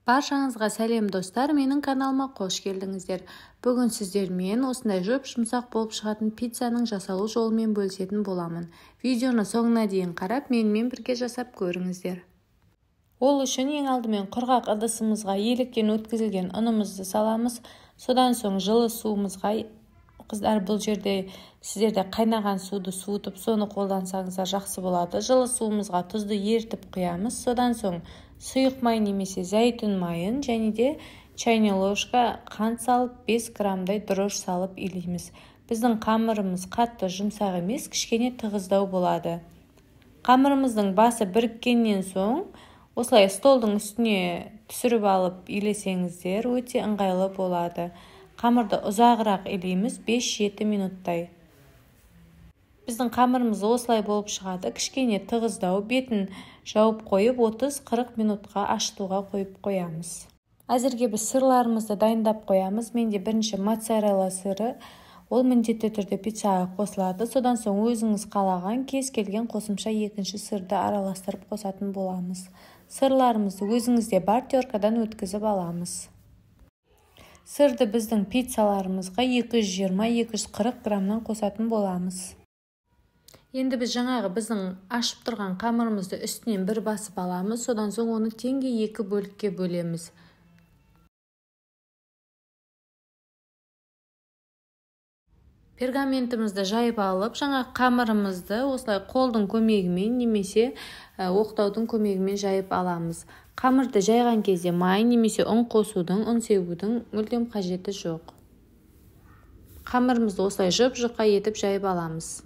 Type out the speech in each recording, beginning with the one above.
Баршаңызға сәлем достар, менің каналыма қош келдіңіздер. Бүгін сіздермен осындай жұмсақ болып шығатын пиццаның жасалу жолымен бөлісетін боламын. Видеоны соңына дейін қарап, менімен бірге жасап көріңіздер. Ол үшін ең алдымен құрғақ ыдысымызға електен өткізілген ұнымызды саламыз. Содан соң жылы суымызға, қыздар, бұл жерде сіздерде қайнаған суды суытып, соны қолдансаңыздар жақсы болады. Жылы суымызға тұзды ертіп құямыз. Содан соң сұйық май немесе зәйтүн майын және де чайный ложка қант салып 5 граммдай дрожж салып илейміз. Біздің қамырымыз қатты жұмсақ емес, кішкене тығыздау болады. Қамырымыздың басы біріккеннен соң осылай столдың үстіне түсіріп алып илесеңіздер өте ыңғайлы болады. Қамырды ұзағырақ илейміз, 5-7 минуттай. Біздің қамырымыз осылай болып шығады, кішкене тығыздау, бетін жауып қойып 30-40 минутқа ашытуға қойып қоямыз. Әзірге біз сырларымызды дайындап қоямыз. Менде бірінші моцарелла сыры, ол міндетті түрде пиццаға қосылады. Содан соң өзіңіз қалаған кез келген қосымша екінші сырды араластырып қосатын боламыз. Сырларымызды өзіңізде бар теркадан өткізіп аламыз. Сырды біздің пиццаларымызға 220-240 граммнан қосатын боламыз. Енді біз жаңағы біздің ашып тұрған қамырымызды үстінен бір басып аламыз, содан соң оны теңге 2 бөлікке бөлеміз. Пергаментімізді жайып алып, жаңағы қамырымызды осылай қолдың көмегімен немесе оқтаудың көмегімен жайып аламыз. Қамырды жайған кезде май немесе ұн қосудың, ұн себудің мүлдем қажеті жоқ. Қамырымызды осылай жұп-жұқа етіп жайып аламыз.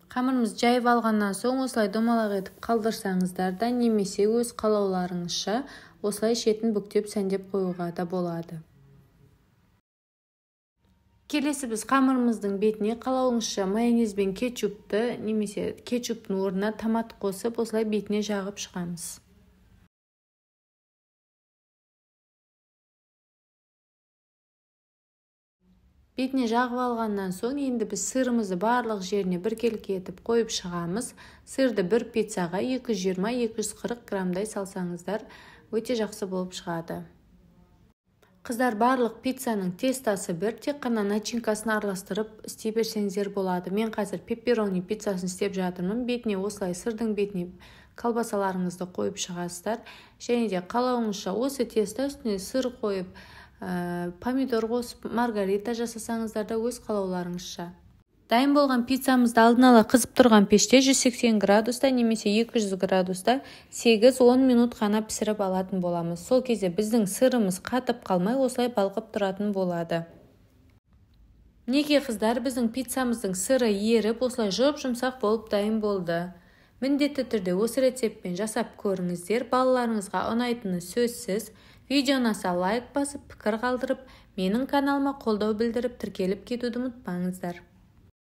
Қамырымыз жайып алғаннан соң осылай домалақ етіп қалдырсаңыздар да немесе өз қалауларыңызша осылай шетін бүктеп сәндеп қоюға да болады. Келесі біз қамырымыздың бетіне қалауыңызша майонез бен кетчупты немесе кетчуптың орнына томат қосып осылай бетіне жағып шығамыз. Бетіне жағып алғаннан соң енді біз сырымызды барлық жеріне біркелкі етіп қойып шығамыз. Сырды бір пиццаға 220-240 граммдай салсаңыздар өте жақсы болып шығады. Қыздар, барлық пиццаның тестасы бір, тек қана начинкасын араластырып істей берсеңіздер болады. Мен қазір пепперони пиццасын істеп жатырмын. Бетіне осылай сырдың бетіне колбасаларыңызды қойып шығасыздар. Және де қалауыңызша осы теста үстіне сыр қойып, помидор қосып, маргарита жасасаңыздар да өз қалауларыңызша. Дайын болған пиццамызды алдын ала қызып тұрған пеште 180 градуста немесе 200 градуста 8-10 минут қана пісіріп алатын боламыз. Сол кезде біздің сырымыз қатып қалмай осылай балқып тұратын болады. Неге қыздар, біздің пиццамыздың сыры еріп осылай жұп-жұмсақ болып дайын болды. Міндетті түрде осы рецептпен жасап көріңіздер. Балаларыңызға ұнайтыны сөзсіз. Видеоны лайк басып, пікір қалдырып, менің каналыма қолдау білдіріп, тіркеліп кетуді ұмытпаңыздар.